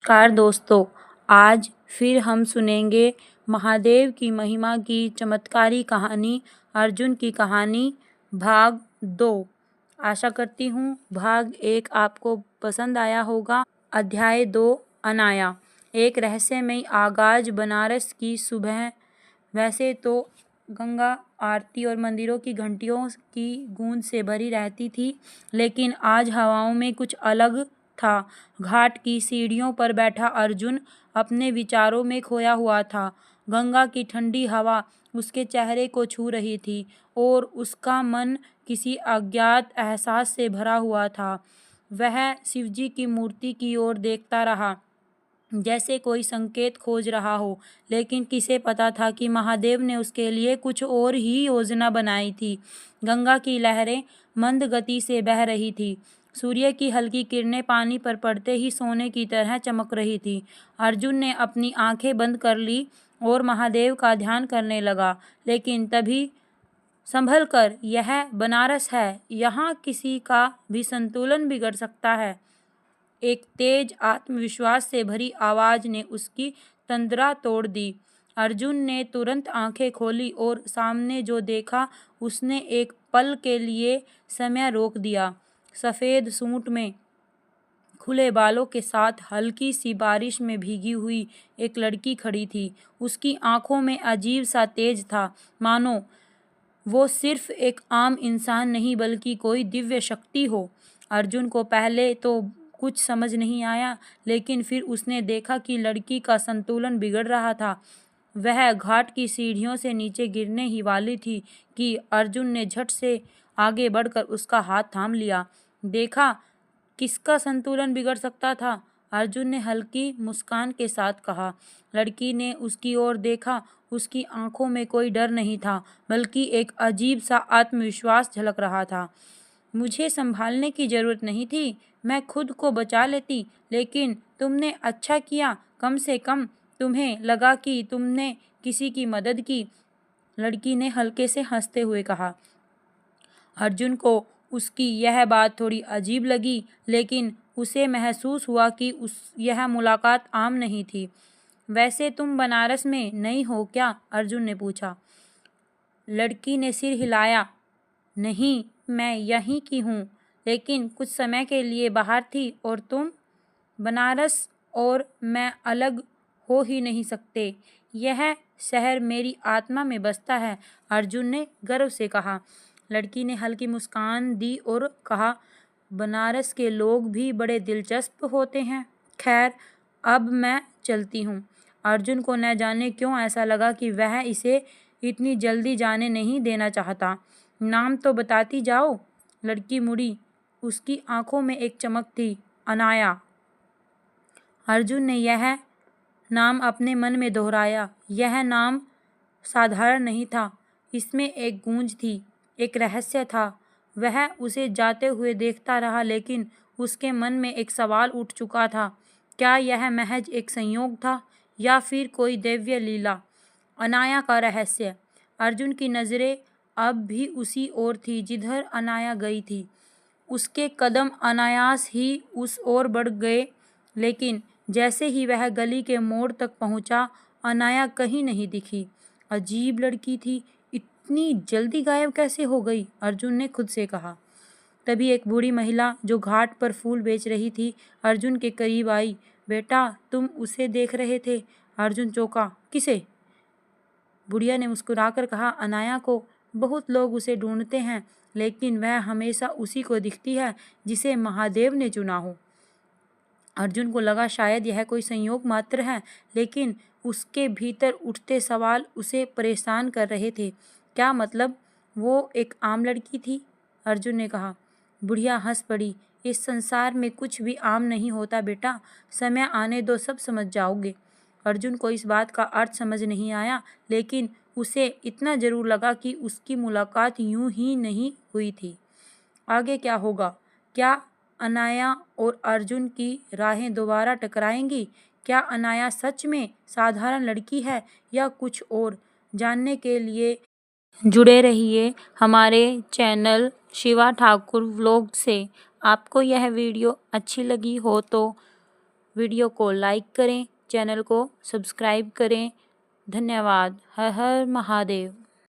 नमस्कार दोस्तों, आज फिर हम सुनेंगे महादेव की महिमा की चमत्कारी कहानी अर्जुन की कहानी भाग 2। आशा करती हूँ भाग 1 आपको पसंद आया होगा। अध्याय 2 अनाया। एक रहस्यमय आगाज। बनारस की सुबह वैसे तो गंगा आरती और मंदिरों की घंटियों की गूंज से भरी रहती थी, लेकिन आज हवाओं में कुछ अलग था। घाट की सीढ़ियों पर बैठा अर्जुन अपने विचारों में खोया हुआ था। गंगा की ठंडी हवा उसके चेहरे को छू रही थी और उसका मन किसी अज्ञात एहसास से भरा हुआ था। वह शिवजी की मूर्ति की ओर देखता रहा, जैसे कोई संकेत खोज रहा हो, लेकिन किसे पता था कि महादेव ने उसके लिए कुछ और ही योजना बनाई थी। गंगा की लहरें मंद गति से बह रही थी। सूर्य की हल्की किरणें पानी पर पड़ते ही सोने की तरह चमक रही थी। अर्जुन ने अपनी आंखें बंद कर ली और महादेव का ध्यान करने लगा, लेकिन तभी संभल कर, यह बनारस है, यहाँ किसी का भी संतुलन बिगड़ सकता है। एक तेज आत्मविश्वास से भरी आवाज ने उसकी तंद्रा तोड़ दी। अर्जुन ने तुरंत आंखें खोली और सामने जो देखा उसने एक पल के लिए समय रोक दिया। सफेद सूट में, खुले बालों के साथ, हल्की सी बारिश में भीगी हुई एक लड़की खड़ी थी। उसकी आंखों में अजीब सा तेज था, मानो वो सिर्फ एक आम इंसान नहीं बल्कि कोई दिव्य शक्ति हो। अर्जुन को पहले तो कुछ समझ नहीं आया, लेकिन फिर उसने देखा कि लड़की का संतुलन बिगड़ रहा था। वह घाट की सीढ़ियों से नीचे गिरने ही वाली थी कि अर्जुन ने झट से आगे बढ़कर उसका हाथ थाम लिया। देखा, किसका संतुलन बिगड़ सकता था? अर्जुन ने हल्की मुस्कान के साथ कहा। लड़की ने उसकी ओर देखा। उसकी आंखों में कोई डर नहीं था, बल्कि एक अजीब सा आत्मविश्वास झलक रहा था। मुझे संभालने की जरूरत नहीं थी, मैं खुद को बचा लेती, लेकिन तुमने अच्छा किया, कम से कम तुम्हें लगा कि तुमने किसी की मदद की, लड़की ने हल्के से हंसते हुए कहा। अर्जुन को उसकी यह बात थोड़ी अजीब लगी, लेकिन उसे महसूस हुआ कि यह मुलाकात आम नहीं थी। वैसे तुम बनारस में नई हो क्या? अर्जुन ने पूछा। लड़की ने सिर हिलाया। नहीं, मैं यहीं की हूँ, लेकिन कुछ समय के लिए बाहर थी। और तुम? बनारस और मैं अलग हो ही नहीं सकते, यह शहर मेरी आत्मा में बसता है, अर्जुन ने गर्व से कहा। लड़की ने हल्की मुस्कान दी और कहा, बनारस के लोग भी बड़े दिलचस्प होते हैं। खैर, अब मैं चलती हूँ। अर्जुन को न जाने क्यों ऐसा लगा कि वह इसे इतनी जल्दी जाने नहीं देना चाहता। नाम तो बताती जाओ। लड़की मुड़ी। उसकी आंखों में एक चमक थी। अनाया। अर्जुन ने यह नाम अपने मन में दोहराया। यह नाम साधारण नहीं था, इसमें एक गूंज थी, एक रहस्य था। वह उसे जाते हुए देखता रहा, लेकिन उसके मन में एक सवाल उठ चुका था। क्या यह महज एक संयोग था या फिर कोई दिव्य लीला? अनाया का रहस्य। अर्जुन की नज़रें अब भी उसी ओर थी जिधर अनाया गई थी। उसके कदम अनायास ही उस ओर बढ़ गए, लेकिन जैसे ही वह गली के मोड़ तक पहुंचा, अनाया कहीं नहीं दिखी। अजीब लड़की थी, इतनी जल्दी गायब कैसे हो गई? अर्जुन ने खुद से कहा। तभी एक बूढ़ी महिला जो घाट पर फूल बेच रही थी, अर्जुन के करीब आई। बेटा, तुम उसे देख रहे थे? अर्जुन चौंका। किसे? बुढ़िया ने मुस्कुराकर कहा। अनाया को। बहुत लोग उसे ढूंढते हैं, लेकिन वह हमेशा उसी को दिखती है जिसे महादेव ने चुना हो। अर्जुन को लगा शायद यह कोई संयोग मात्र है, लेकिन उसके भीतर उठते सवाल उसे परेशान कर रहे थे। क्या मतलब वो एक आम लड़की थी? अर्जुन ने कहा। बुढ़िया हंस पड़ी। इस संसार में कुछ भी आम नहीं होता बेटा, समय आने दो, सब समझ जाओगे। अर्जुन को इस बात का अर्थ समझ नहीं आया, लेकिन उसे इतना जरूर लगा कि उसकी मुलाकात यूं ही नहीं हुई थी। आगे क्या होगा? क्या अनाया और अर्जुन की राहें दोबारा टकराएंगी? क्या अनाया सच में साधारण लड़की है या कुछ और? जानने के लिए जुड़े रहिए हमारे चैनल शिवा ठाकुर व्लॉग से। आपको यह वीडियो अच्छी लगी हो तो वीडियो को लाइक करें, चैनल को सब्सक्राइब करें। धन्यवाद। हर हर महादेव।